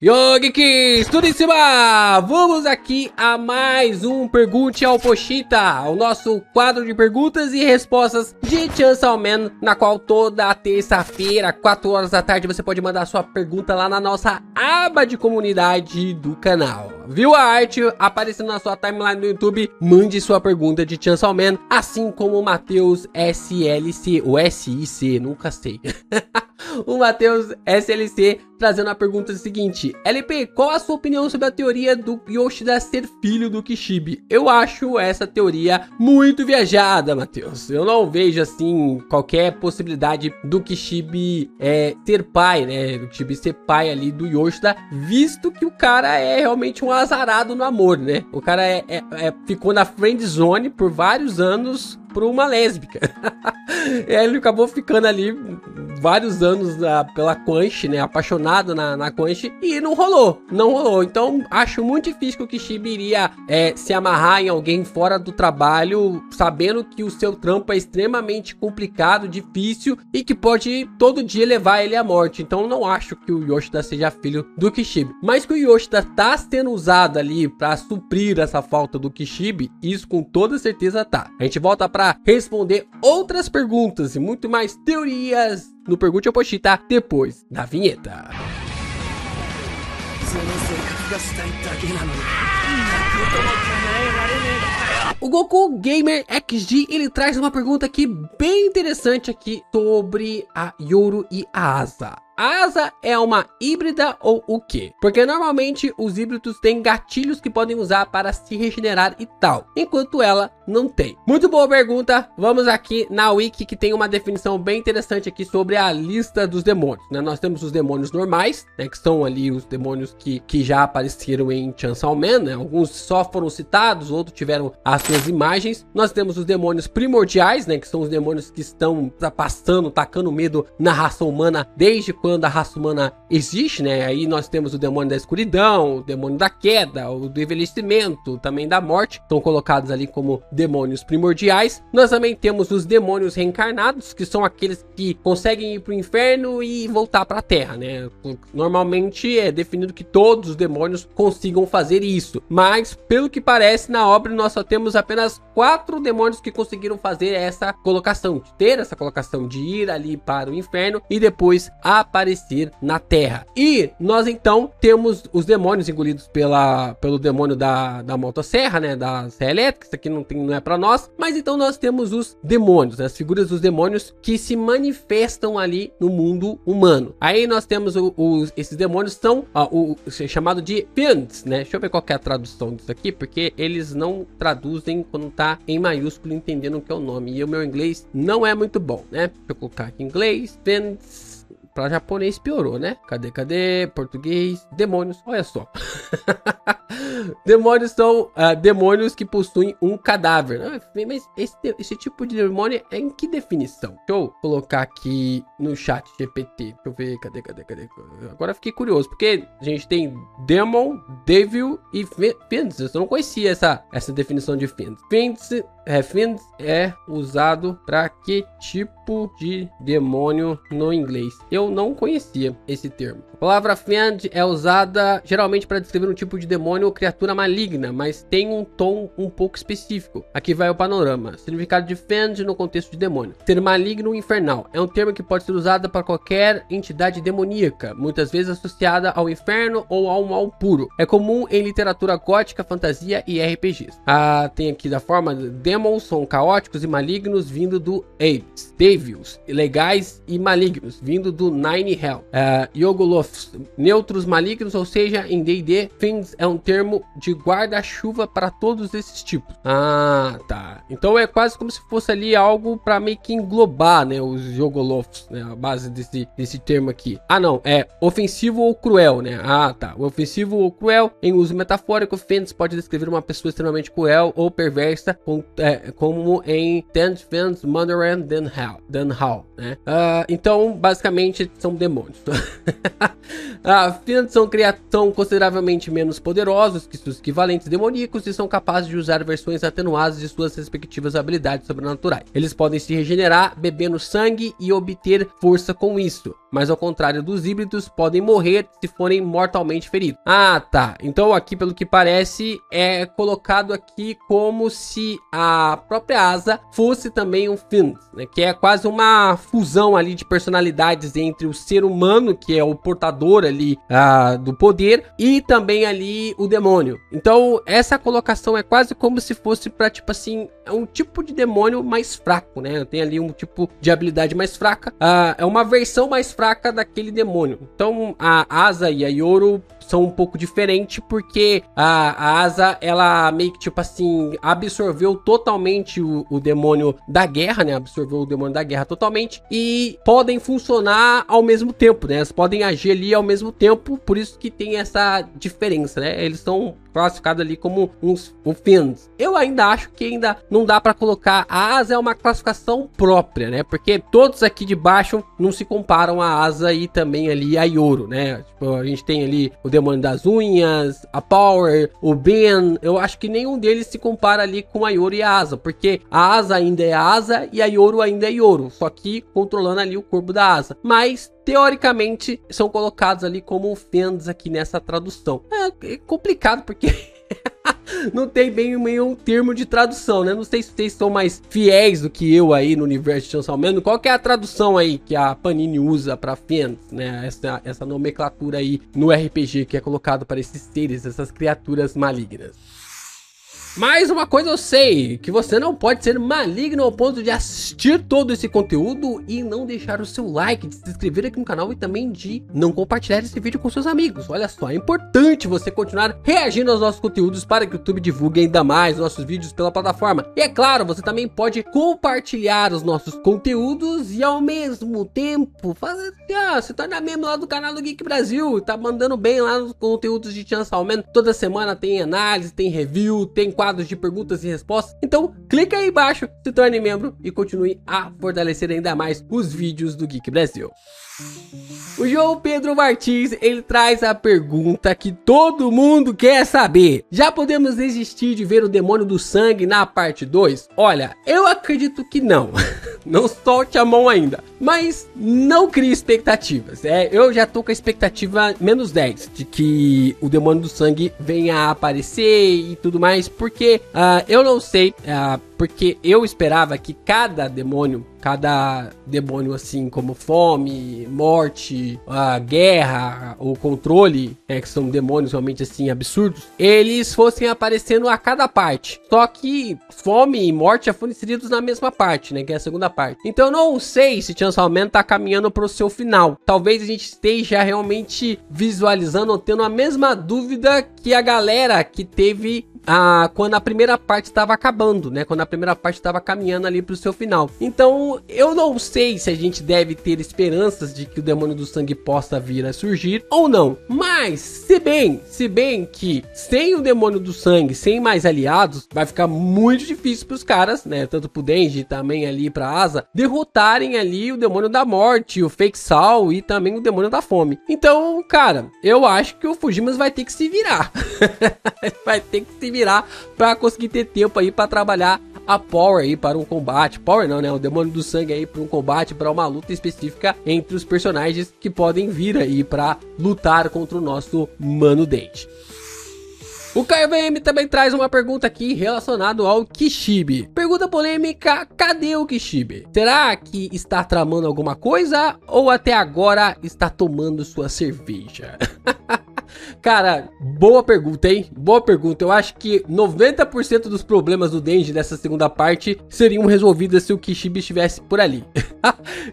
Yo, Geeks, tudo em cima? Vamos aqui a mais um Pergunte ao Pochita, o nosso quadro de perguntas e respostas de Chainsaw Man, na qual toda terça-feira, 4 horas da tarde, você pode mandar sua pergunta lá na nossa aba de comunidade do canal. Viu a arte aparecendo na sua timeline do YouTube? Mande sua pergunta de Chainsaw Man, assim como o Matheus SLC, ou SIC, nunca sei. O Matheus SLC trazendo a pergunta seguinte: LP, qual a sua opinião sobre a teoria do Yoshida ser filho do Kishibe? Eu acho essa teoria muito viajada, Matheus. Eu não vejo assim qualquer possibilidade do Kishibe ser pai, né? Do Kishibe ser pai ali do Yoshida, visto que o cara é realmente um azarado no amor, né? O cara ficou na friend zone por vários anos por uma lésbica. Ele acabou ficando ali vários anos pela Quanch, né? Apaixonado na Quanch, e não rolou. Então acho muito difícil que o Kishibe iria se amarrar em alguém fora do trabalho, sabendo que o seu trampo é extremamente complicado, difícil e que pode todo dia levar ele à morte. Então não acho que o Yoshida seja filho do Kishibe. Mas que o Yoshida tá sendo usado ali para suprir essa falta do Kishibe, isso com toda certeza tá. A gente volta para responder outras perguntas e muito mais teorias no Pergunte ao Pochita depois da vinheta. O Goku Gamer XG, ele traz uma pergunta aqui bem interessante aqui sobre a Yoru e a Asa. A Asa é uma híbrida ou o quê? Porque normalmente os híbridos têm gatilhos que podem usar para se regenerar e tal, enquanto ela não tem. Muito boa pergunta. Vamos aqui na wiki, que tem uma definição bem interessante aqui sobre a lista dos demônios, né? Nós temos os demônios normais, né? Que são ali os demônios que já apareceram em Chainsaw Man, né? Alguns só foram citados, outros tiveram as suas imagens. Nós temos os demônios primordiais, né? Que são os demônios que estão tacando medo na raça humana desde quando a raça humana existe, né? Aí nós temos o demônio da escuridão, o demônio da queda, o do envelhecimento, também da morte, estão colocados ali como demônios primordiais. Nós também temos os demônios reencarnados, que são aqueles que conseguem ir para o inferno e voltar para a terra, né? Normalmente é definido que todos os demônios consigam fazer isso, mas pelo que parece na obra nós só temos apenas 4 demônios que conseguiram fazer essa colocação, de ir ali para o inferno e depois aparecer na terra. E nós então temos os demônios engolidos pelo demônio da motosserra, né, da serra elétrica. Isso aqui não é para nós, mas então nós temos os demônios, né, as figuras dos demônios que se manifestam ali no mundo humano. Aí nós temos esses demônios são chamado de fiends, né? Deixa eu ver qual que é a tradução disso aqui, porque eles não traduzem quando tá em maiúsculo, entendendo o que é o nome, e o meu inglês não é muito bom, né? Deixa eu colocar aqui em inglês, fiends. Para japonês piorou, né? Cadê? Português. Demônios. Olha só. Demônios são demônios que possuem um cadáver. Mas esse tipo de demônio é em que definição? Deixa eu colocar aqui no chat GPT. Deixa eu ver. Cadê? Agora eu fiquei curioso, porque a gente tem Demon, Devil e Fiends. Eu não conhecia essa definição de Fiends. Fiends é usado para que tipo de demônio no inglês? Eu não conhecia esse termo. A palavra Fiend é usada geralmente para descrever um tipo de demônio ou criatura maligna, mas tem um tom um pouco específico. Aqui vai o panorama. Significado de Fiend no contexto de demônio: ser maligno ou infernal. É um termo que pode ser usado para qualquer entidade demoníaca, muitas vezes associada ao inferno ou ao mal puro. É comum em literatura gótica, fantasia e RPGs. Tem aqui da forma: demons são caóticos e malignos, vindo do Hades. Devils, legais e malignos, vindo do Nine Hell. Yogoloths, neutros malignos, ou seja, em D&D, Fiends é um termo de guarda-chuva para todos esses tipos. Tá. Então é quase como se fosse ali algo para meio que englobar, né, os Yogoloths, né, a base desse termo aqui. Não, é ofensivo ou cruel, né? Tá. O ofensivo ou cruel, em uso metafórico, Fiends pode descrever uma pessoa extremamente cruel ou perversa, como em Ten Fans Mother than Hell, né? Então, basicamente, são demônios. Fiends são consideravelmente menos poderosos que seus equivalentes demoníacos e são capazes de usar versões atenuadas de suas respectivas habilidades sobrenaturais. Eles podem se regenerar bebendo sangue e obter força com isso, mas ao contrário dos híbridos, podem morrer se forem mortalmente feridos. Tá. Então aqui, pelo que parece, é colocado aqui como se a própria Asa fosse também um Fiend, né? Que é quase uma fusão ali de personalidades entre o ser humano, que é o portador ali do poder, e também ali o demônio. Então essa colocação é quase como se fosse para, tipo assim, um tipo de demônio mais fraco, né? Tem ali um tipo de habilidade mais fraca, é uma versão mais fraca daquele demônio. Então a Asa e a Yoru são um pouco diferentes, porque a Asa, ela meio que, tipo assim, absorveu totalmente o demônio da guerra, né? Absorveu o demônio da guerra totalmente, e podem funcionar ao mesmo tempo, né? Elas podem agir ali ao mesmo tempo, por isso que tem essa diferença, né? Eles são classificados ali como Fiends. Eu ainda acho que ainda não dá para colocar. A Asa é uma classificação própria, né? Porque todos aqui de baixo não se comparam a Asa e também ali a Yoru, né? Tipo, a gente tem ali o demônio das unhas, a Power, o Ben. Eu acho que nenhum deles se compara ali com a Yoru e a Asa, porque a Asa ainda é Asa e a Yoru ainda é Yoru, só que controlando ali o corpo da Asa. Mas teoricamente são colocados ali como Fiends aqui nessa tradução. É complicado porque não tem bem nenhum termo de tradução, né? Não sei se vocês são mais fiéis do que eu aí no universo de Chainsaw Man. Qual que é a tradução aí que a Panini usa para Fiends, né? Essa nomenclatura aí no RPG que é colocado para esses seres, essas criaturas malignas. Mais uma coisa eu sei, que você não pode ser maligno ao ponto de assistir todo esse conteúdo e não deixar o seu like, de se inscrever aqui no canal e também de não compartilhar esse vídeo com seus amigos. Olha só, é importante você continuar reagindo aos nossos conteúdos para que o YouTube divulgue ainda mais nossos vídeos pela plataforma. E é claro, você também pode compartilhar os nossos conteúdos e ao mesmo tempo fazer se tornar membro lá do canal do Geek Brasil. Tá mandando bem lá nos conteúdos de Chainsaw Man. Toda semana tem análise, tem review, tem quadros de perguntas e respostas. Então clica aí embaixo, se torne membro e continue a fortalecer ainda mais os vídeos do Geek Brasil. O João Pedro Martins, ele traz a pergunta que todo mundo quer saber: já podemos desistir de ver o demônio do sangue na parte 2? Olha, eu acredito que não. Não solte a mão ainda, mas não crie expectativas. Eu já tô com a expectativa menos 10 de que o demônio do sangue venha a aparecer e tudo mais, porque eu não sei, porque eu esperava que cada demônio assim como fome, morte, a guerra, o controle, que são demônios realmente assim absurdos, eles fossem aparecendo a cada parte. Só que fome e morte já foram inseridos na mesma parte, né, que é a segunda parte. Então eu não sei se Chainsaw Man tá caminhando pro seu final. Talvez a gente esteja realmente visualizando ou tendo a mesma dúvida que a galera que teve quando a primeira parte estava acabando, né? Quando a primeira parte estava caminhando ali pro seu final. Então, eu não sei se a gente deve ter esperanças de que o demônio do sangue possa vir a surgir ou não. Mas, se bem que sem o demônio do sangue, sem mais aliados, vai ficar muito difícil pros caras, né? Tanto pro Denji e também ali pra Asa, derrotarem ali o demônio da morte, o Fake Sal e também o demônio da fome. Então, cara, eu acho que o Fujimas vai ter que se virar. Vai ter que se virar para conseguir ter tempo aí para trabalhar a Power aí para um combate. Power não, né? O demônio do sangue aí para um combate, para uma luta específica entre os personagens que podem vir aí para lutar contra o nosso Mano Denji. O Caio VM também traz uma pergunta aqui relacionada ao Kishibe. Pergunta polêmica: cadê o Kishibe? Será que está tramando alguma coisa ou até agora está tomando sua cerveja? Cara, boa pergunta, hein? Boa pergunta. Eu acho que 90% dos problemas do Denji dessa segunda parte seriam resolvidos se o Kishibe estivesse por ali.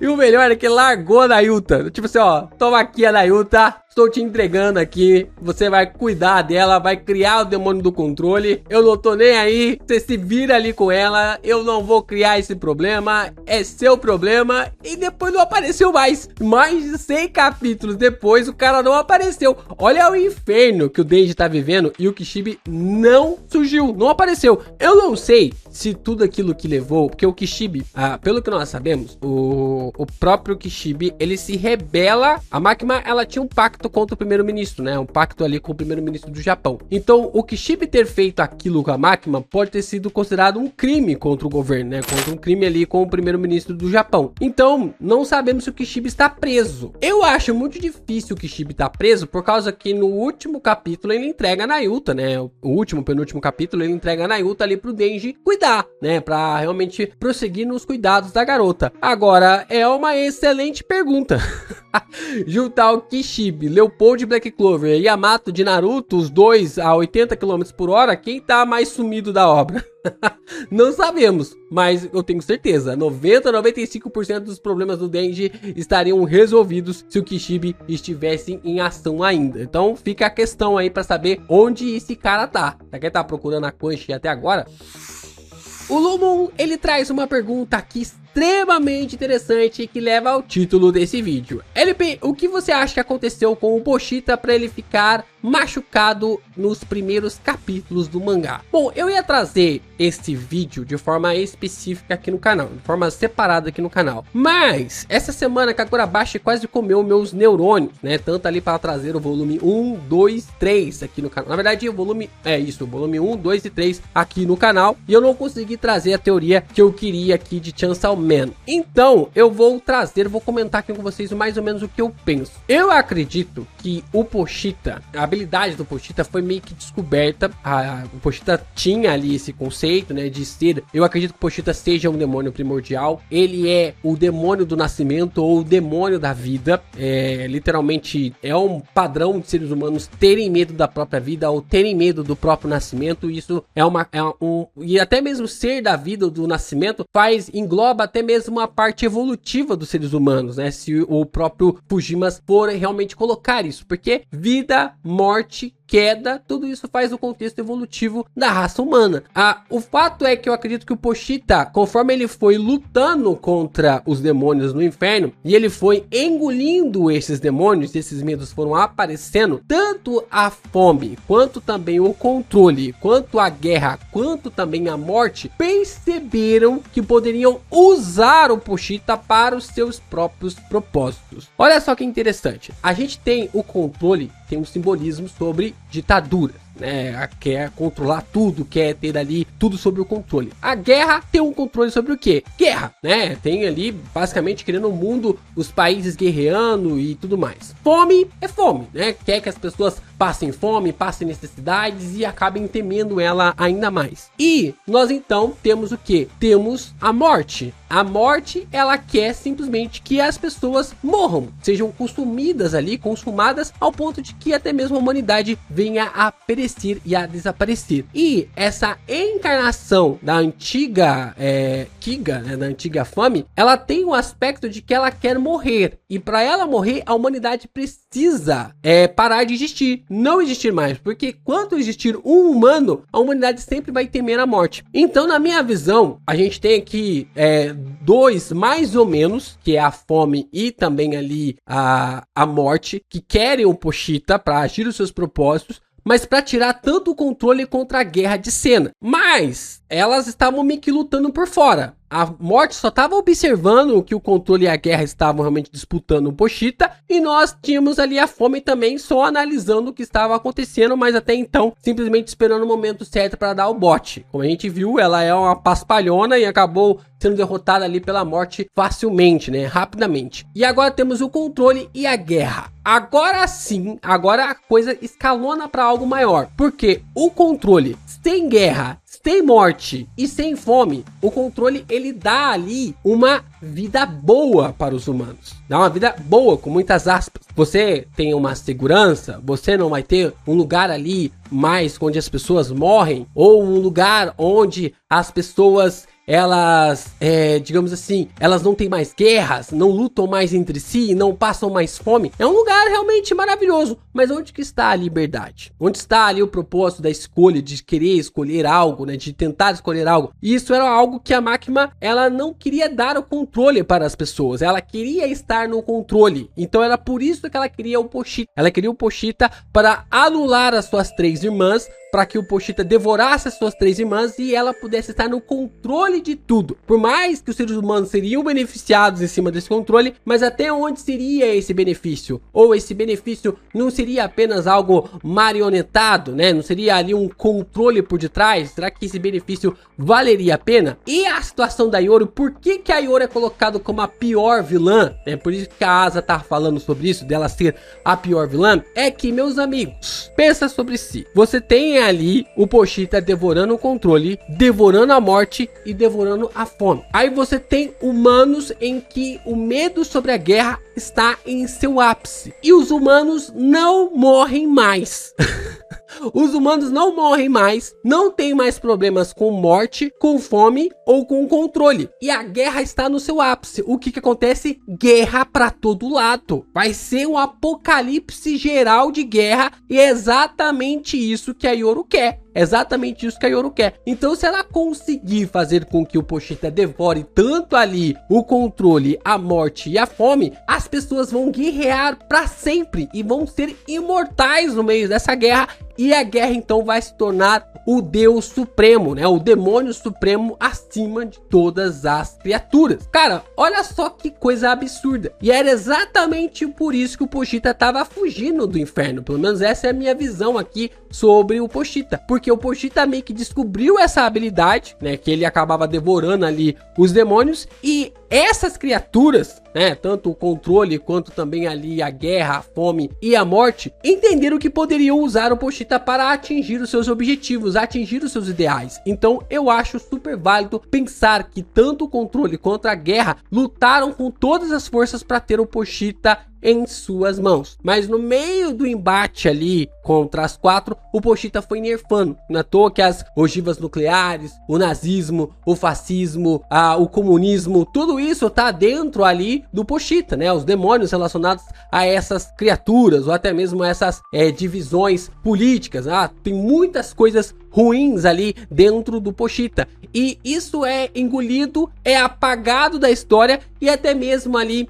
E o melhor é que ele largou a Nayuta. Tipo assim, ó, toma aqui a Nayuta, estou te entregando aqui, você vai cuidar dela, vai criar o demônio do controle, eu não tô nem aí, você se vira ali com ela, eu não vou criar esse problema, é seu problema. E depois não apareceu mais. Mais de 100 capítulos depois o cara não apareceu. Olha o inferno que o Denji tá vivendo e o Kishibe não surgiu, não apareceu. Eu não sei se tudo aquilo que levou, porque o Kishibe, pelo que nós sabemos, o próprio Kishibe, ele se rebela. A Makima, ela tinha um pacto contra o primeiro-ministro, né? Um pacto ali com o primeiro-ministro do Japão. Então, o Kishibe ter feito aquilo com a Makima pode ter sido considerado um crime contra o governo, né? Contra um crime ali com o primeiro-ministro do Japão. Então, não sabemos se o Kishibe está preso. Eu acho muito difícil o Kishibe estar preso, por causa que no último capítulo ele entrega a Nayuta, né? O último, penúltimo capítulo, ele entrega a Nayuta ali pro Denji cuidar, né? Pra realmente prosseguir nos cuidados da garota. Agora, é uma excelente pergunta. Juntar o Kishibe, Leopold de Black Clover e Yamato de Naruto, os dois a 80 km por hora, quem tá mais sumido da obra? Não sabemos, mas eu tenho certeza, 90-95% dos problemas do Denji estariam resolvidos se o Kishibe estivesse em ação ainda. Então fica a questão aí pra saber onde esse cara tá. Será que ele tá procurando a Quanchi até agora? O Lumon, ele traz uma pergunta aqui extremamente interessante que leva ao título desse vídeo. LP, o que você acha que aconteceu com o Pochita para ele ficar machucado nos primeiros capítulos do mangá? Bom, eu ia trazer esse vídeo de forma específica aqui no canal, de forma separada aqui no canal, mas essa semana Kagurabashi quase comeu meus neurônios, né? Tanto ali para trazer o volume 1, 2, 3 aqui no canal. Na verdade, o volume o volume 1, 2 e 3 aqui no canal, e eu não consegui trazer a teoria que eu queria aqui de Chainsaw Man. Então, eu vou comentar aqui com vocês mais ou menos o que eu penso. Eu acredito que o Pochita, a habilidade do Pochita foi meio que descoberta. O Pochita tinha ali esse conceito, né, de ser... Eu acredito que o Pochita seja um demônio primordial. Ele é o demônio do nascimento ou o demônio da vida. Literalmente, é um padrão de seres humanos terem medo da própria vida ou terem medo do próprio nascimento. Isso e até mesmo ser da vida ou do nascimento engloba até mesmo a parte evolutiva dos seres humanos, né? Se o próprio Fujimas for realmente colocar isso, porque vida, morte, queda, tudo isso faz o contexto evolutivo da raça humana. O fato é que eu acredito que o Pochita, conforme ele foi lutando contra os demônios no inferno, e ele foi engolindo esses demônios, esses medos foram aparecendo, tanto a fome, quanto também o controle, quanto a guerra, quanto também a morte, perceberam que poderiam usar o Pochita para os seus próprios propósitos. Olha só que interessante, a gente tem o controle, tem um simbolismo sobre ditadura, né? Quer controlar tudo, quer ter ali tudo sobre o controle. A guerra tem um controle sobre o que? Guerra, né? Tem ali basicamente querendo o mundo, os países guerreando e tudo mais. Fome é fome, né? Quer que as pessoas passem fome, passem necessidades e acabem temendo ela ainda mais. E nós então temos o que? Temos a morte. A morte, ela quer simplesmente que as pessoas morram, sejam consumidas ali, consumadas, ao ponto de que até mesmo a humanidade venha a perecer e a desaparecer. E essa encarnação da antiga Kiga, né, da antiga fome, ela tem um aspecto de que ela quer morrer. E para ela morrer, a humanidade precisa parar de existir, não existir mais. Porque quando existir um humano, a humanidade sempre vai temer a morte. Então, na minha visão, a gente tem aqui dois, mais ou menos, que é a fome e também ali a morte, que querem o Pochita para agir os seus propósitos, mas para tirar tanto o controle contra a guerra de cena. Mas elas estavam meio que lutando por fora. A morte só estava observando que o controle e a guerra estavam realmente disputando o Pochita, e nós tínhamos ali a fome também só analisando o que estava acontecendo, mas até então simplesmente esperando o momento certo para dar o bote. Como a gente viu, ela é uma paspalhona e acabou sendo derrotada ali pela morte facilmente, né, rapidamente. E agora temos o controle e a guerra. Agora sim, agora a coisa escalona para algo maior, porque o controle sem guerra, sem morte e sem fome, o controle ele dá ali uma vida boa para os humanos. Dá uma vida boa, com muitas aspas. Você tem uma segurança, você não vai ter um lugar ali mais onde as pessoas morrem, ou um lugar onde as pessoas elas, digamos assim, elas não têm mais guerras, não lutam mais entre si, não passam mais fome. É um lugar realmente maravilhoso, mas onde que está a liberdade? Onde está ali o propósito da escolha, de querer escolher algo, né, de tentar escolher algo? E isso era algo que a Makima, ela não queria dar o controle para as pessoas, ela queria estar no controle. Então era por isso que ela queria o Pochita. Ela queria o Pochita para anular as suas três irmãs, para que o Pochita devorasse as suas 3 irmãs e ela pudesse estar no controle de tudo. Por mais que os seres humanos seriam beneficiados em cima desse controle, mas até onde seria esse benefício? Ou esse benefício não seria apenas algo marionetado, né? Não seria ali um controle por detrás? Será que esse benefício valeria a pena? E a situação da Yoru, por que a Yoru é colocada como a pior vilã? É por isso que a Asa tá falando sobre isso, dela ser a pior vilã. É que, meus amigos, pensa sobre si. Você tem ali o Pochita devorando o controle, devorando a morte e devorando a fome. Aí você tem humanos em que o medo sobre a guerra está em seu ápice. E os humanos não morrem mais. Os humanos não morrem mais, não tem mais problemas com morte, com fome ou com controle. E a guerra está no seu ápice. O que acontece? Guerra para todo lado. Vai ser um apocalipse geral de guerra e é exatamente isso que a Yoru quer. Exatamente isso que a Yoru quer. Então, se ela conseguir fazer com que o Pochita devore tanto ali o controle, a morte e a fome, as pessoas vão guerrear para sempre e vão ser imortais no meio dessa guerra. E a guerra então vai se tornar o Deus Supremo, né? O demônio supremo acima de todas as criaturas. Cara, olha só que coisa absurda. E era exatamente por isso que o Pochita tava fugindo do inferno. Pelo menos essa é a minha visão aqui sobre o Pochita. Porque o Pochita meio que descobriu essa habilidade, né? Que ele acabava devorando ali os demônios. E essas criaturas, né? Tanto o controle quanto também ali a guerra, a fome e a morte, entenderam que poderiam usar o Pochita para atingir os seus objetivos, atingir os seus ideais. Então eu acho super válido pensar que tanto o controle quanto a guerra lutaram com todas as forças para ter o Pochita em suas mãos. Mas no meio do embate ali contra as 4, o Pochita foi nerfando. Não é à toa que as ogivas nucleares, o nazismo, o fascismo, o comunismo, tudo isso tá dentro ali do Pochita, né? Os demônios relacionados a essas criaturas ou até mesmo essas divisões políticas. Tem muitas coisas ruins ali dentro do Pochita. E isso é engolido, é apagado da história e até mesmo ali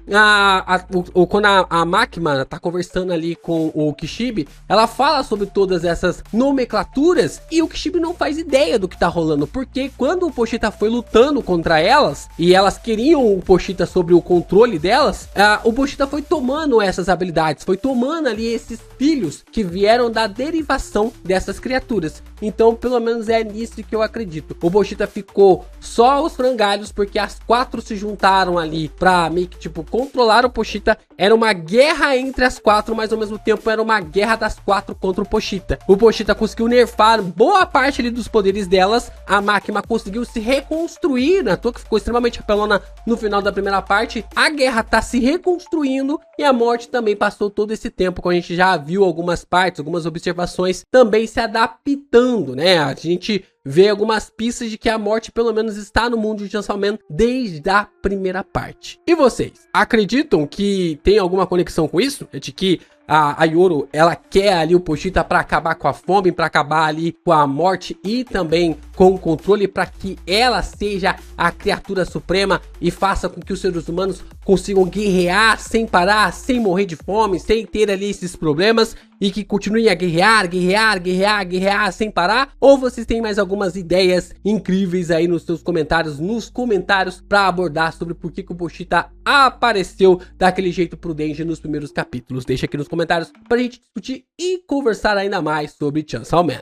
quando a Makima tá conversando ali com o Kishibe, ela fala sobre todas essas nomenclaturas e o Kishibe não faz ideia do que tá rolando, porque quando o Pochita foi lutando contra elas e elas queriam o Pochita sobre o controle delas, o Pochita foi tomando essas habilidades, foi tomando ali esses filhos que vieram da derivação dessas criaturas. Então pelo menos é nisso que eu acredito. O Pochita ficou só os frangalhos porque as 4 se juntaram ali pra meio que tipo controlar o Pochita. Era uma guerra entre as 4, mas ao mesmo tempo era uma guerra das 4 contra o Pochita. O Pochita conseguiu nerfar boa parte ali dos poderes delas. A Makima conseguiu se reconstruir, na toa que ficou extremamente apelona no final da primeira parte. A guerra tá se reconstruindo e a morte também passou todo esse tempo, como a gente já viu algumas partes, algumas observações, também se adaptando, né? A gente vê algumas pistas de que a morte pelo menos está no mundo de Chainsaw Man desde a primeira parte. E vocês, acreditam que tem alguma conexão com isso? É de que a Yoru, ela quer ali o Pochita para acabar com a fome, para acabar ali com a morte e também com o controle, para que ela seja a criatura suprema e faça com que os seres humanos consigam guerrear sem parar, sem morrer de fome, sem ter ali esses problemas e que continuem a guerrear, guerrear, guerrear, guerrear sem parar? Ou vocês têm mais algumas ideias incríveis aí nos seus comentários, para abordar sobre por que o Pochita apareceu daquele jeito pro Denji nos primeiros capítulos? Deixa aqui nos comentários pra gente discutir e conversar ainda mais sobre Chainsaw Man.